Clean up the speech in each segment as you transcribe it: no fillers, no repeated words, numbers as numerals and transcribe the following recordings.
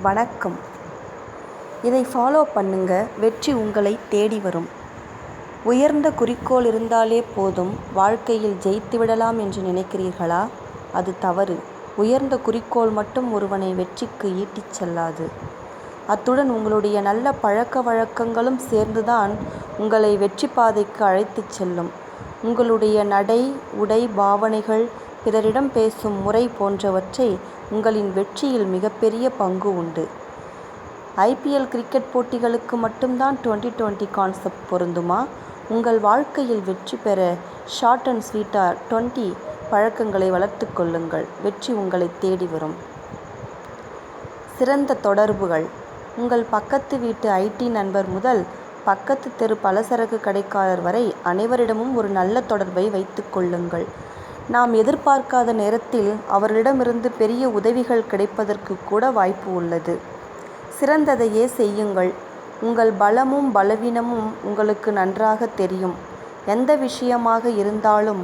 வணக்கம். இதை ஃபாலோ பண்ணுங்க. வெற்றி உங்களை தேடி வரும். உயர்ந்த குறிக்கோள் இருந்தாலே போதும், வாழ்க்கையில் ஜெயித்து விடலாம் என்று நினைக்கிறீர்களா? அது தவறு. உயர்ந்த குறிக்கோள் மட்டும் ஒருவனை வெற்றிக்கு ஈட்டிச் செல்லாது. அத்துடன் உங்களுடைய நல்ல பழக்க வழக்கங்களும் சேர்ந்துதான் உங்களை வெற்றி பாதைக்கு அழைத்துச் செல்லும். உங்களுடைய நடை, உடை, பாவனைகள், பிறரிடம் பேசும் முறை போன்றவற்றை உங்களின் வெற்றியில் மிகப்பெரிய பங்கு உண்டு. IPL கிரிக்கெட் போட்டிகளுக்கு மட்டும்தான் 2020 கான்செப்ட் பொருந்துமா? உங்கள் வாழ்க்கையில் வெற்றி பெற ஷார்ட் அண்ட் ஸ்வீட்டாக 20 பழக்கங்களை வளர்த்து கொள்ளுங்கள். வெற்றி உங்களை தேடி வரும். சிறந்த தொடர்புகள். உங்கள் பக்கத்து வீட்டு IT நண்பர் முதல் பக்கத்து தெரு பலசரக்கு கடைக்காரர் வரை அனைவரிடமும் ஒரு நல்ல தொடர்பை வைத்து கொள்ளுங்கள். நாம் எதிர்பார்க்காத நேரத்தில் அவர்களிடமிருந்து பெரிய உதவிகள் கிடைப்பதற்கு கூட வாய்ப்பு உள்ளது. சிறந்ததையே செய்யுங்கள். உங்கள் பலமும் பலவீனமும் உங்களுக்கு நன்றாக தெரியும். எந்த விஷயமாக இருந்தாலும்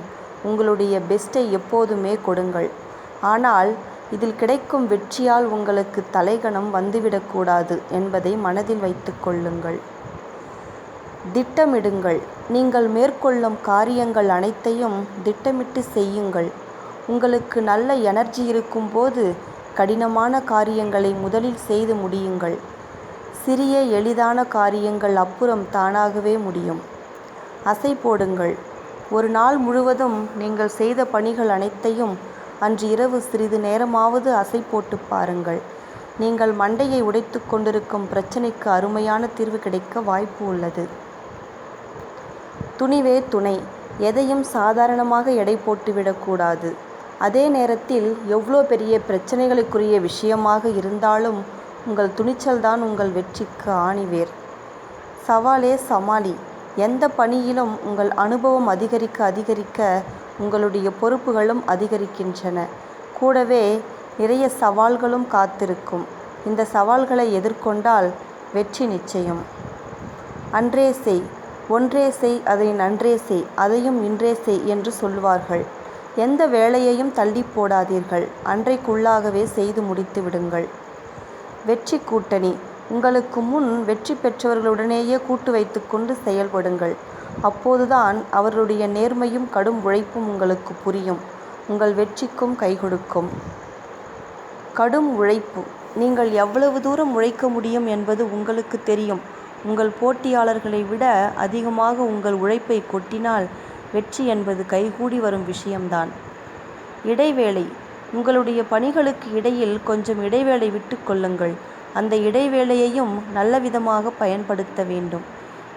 உங்களுடைய பெஸ்ட்டை எப்போதுமே கொடுங்கள். ஆனால் இதில் கிடைக்கும் வெற்றியால் உங்களுக்கு தலைகணம் வந்துவிடக்கூடாது என்பதை மனதில் வைத்து கொள்ளுங்கள். திட்டமிடுங்கள். நீங்கள் மேற்கொள்ளும் காரியங்கள் அனைத்தையும் திட்டமிட்டு செய்யுங்கள். உங்களுக்கு நல்ல எனர்ஜி இருக்கும்போது கடினமான காரியங்களை முதலில் செய்து முடியுங்கள். சிறிய எளிதான காரியங்கள் அப்புறம் தானாகவே முடியும். அசை போடுங்கள். ஒரு நாள் முழுவதும் நீங்கள் செய்த பணிகள் அனைத்தையும் அன்று இரவு சிறிது நேரமாவது அசை போட்டு பாருங்கள். நீங்கள் மண்டையை உடைத்து கொண்டிருக்கும் பிரச்சனைக்கு அருமையான தீர்வு கிடைக்க வாய்ப்பு உள்ளது. துணிவே துணை. எதையும் சாதாரணமாக எடை போட்டுவிடக்கூடாது. அதே நேரத்தில் எவ்வளோ பெரிய பிரச்சனைகளுக்குரிய விஷயமாக இருந்தாலும் உங்கள் துணிச்சல்தான் உங்கள் வெற்றிக்கு ஆணிவேர். சவாலே சமாளி. எந்த பணியிலும் உங்கள் அனுபவம் அதிகரிக்க அதிகரிக்க உங்களுடைய பொறுப்புகளும் அதிகரிக்கின்றன. கூடவே நிறைய சவால்களும் காத்திருக்கும். இந்த சவால்களை எதிர்கொண்டால் வெற்றி நிச்சயம். அன்றே செய். ஒன்றே செய், அதை நன்றே செய், அதையும் இன்றே செய் என்று சொல்வார்கள். எந்த வேலையையும் தள்ளி போடாதீர்கள். அன்றைக்குள்ளாகவே செய்து முடித்து விடுங்கள். வெற்றி கூட்டணி. உங்களுக்கு முன் வெற்றி பெற்றவர்களுடனேயே கூட்டு வைத்து கொண்டு செயல்படுங்கள். அப்போதுதான் அவர்களுடைய நேர்மையும் கடும் உழைப்பும் உங்களுக்கு புரியும். உங்கள் வெற்றிக்கும் கை கொடுக்கும். கடும் உழைப்பு. நீங்கள் எவ்வளவு தூரம் உழைக்க முடியும் என்பது உங்களுக்கு தெரியும். உங்கள் போட்டியாளர்களை விட அதிகமாக உங்கள் உழைப்பை கொட்டினால் வெற்றி என்பது கைகூடி வரும் விஷயம்தான். இடைவேளை. உங்களுடைய பணிகளுக்கு இடையில் கொஞ்சம் இடைவேளை விட்டு கொள்ளுங்கள். அந்த இடைவேளையையும் நல்ல விதமாக பயன்படுத்த வேண்டும்.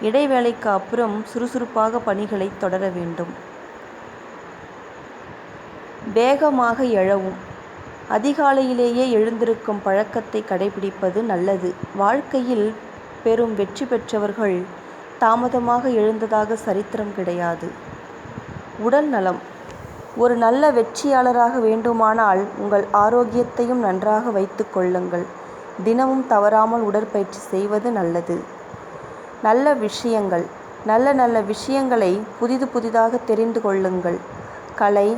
இடைவேளைக்கு அப்புறம் சுறுசுறுப்பாக பணிகளை தொடர வேண்டும். வேகமாக எழவும். அதிகாலையிலேயே எழுந்திருக்கும் பழக்கத்தை கடைபிடிப்பது நல்லது. வாழ்க்கையில் பெரும் வெற்றி பெற்றவர்கள் தாமதமாக எழுந்ததாக சரித்திரம் கிடையாது. உடல் நலம். ஒரு நல்ல வெற்றியாளராக வேண்டுமானால் உங்கள் ஆரோக்கியத்தையும் நன்றாக வைத்து கொள்ளுங்கள். தினமும் தவறாமல் உடற்பயிற்சி செய்வது நல்லது. நல்ல விஷயங்கள். நல்ல நல்ல விஷயங்களை புதிதாக தெரிந்து கொள்ளுங்கள். கலை,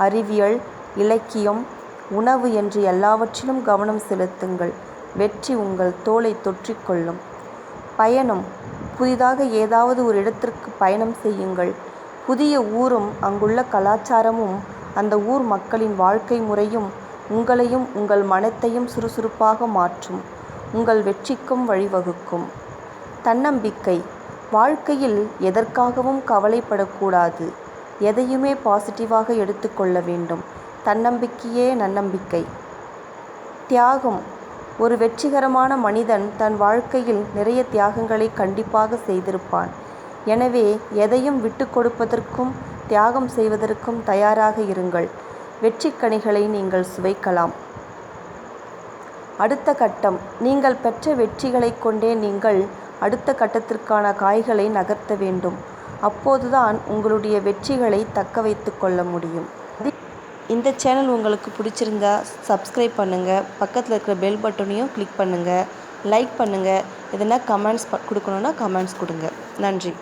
அறிவியல், இலக்கியம், உணவு என்று எல்லாவற்றிலும் கவனம் செலுத்துங்கள். வெற்றி உங்கள் தோளை தொற்றிக்கொள்ளும். பயணம். புதிதாக ஏதாவது ஒரு இடத்திற்கு பயணம் செய்யுங்கள். புதிய ஊரும் அங்குள்ள கலாச்சாரமும் அந்த ஊர் மக்களின் வாழ்க்கை முறையும் உங்களையும் உங்கள் மனத்தையும் சுறுசுறுப்பாக மாற்றும். உங்கள் வெற்றிக்கும் வழிவகுக்கும். தன்னம்பிக்கை. வாழ்க்கையில் எதற்காகவும் கவலைப்படக்கூடாது. எதையுமே பாசிட்டிவாக எடுத்துக்கொள்ள வேண்டும். தன்னம்பிக்கையே நன்னம்பிக்கை. தியாகம். ஒரு வெற்றிகரமான மனிதன் தன் வாழ்க்கையில் நிறைய தியாகங்களை கண்டிப்பாக செய்திருப்பான். எனவே எதையும் விட்டு கொடுப்பதற்கும் தியாகம் செய்வதற்கும் தயாராக இருங்கள். வெற்றி கனிகளை நீங்கள் சுவைக்கலாம். அடுத்த கட்டம். நீங்கள் பெற்ற வெற்றிகளை கொண்டே நீங்கள் அடுத்த கட்டத்திற்கான காய்களை நகர்த்த வேண்டும். அப்போதுதான் உங்களுடைய வெற்றிகளை தக்க வைத்து கொள்ள முடியும். இந்த சேனல் உங்களுக்கு பிடிச்சிருந்தா சப்ஸ்கிரைப் பண்ணுங்கள். பக்கத்தில் இருக்கிற பெல் பட்டனையும் கிளிக் பண்ணுங்கள். லைக் பண்ணுங்கள். எதனா கமெண்ட்ஸ் கொடுக்கணுன்னா கமெண்ட்ஸ் கொடுங்க. நன்றி.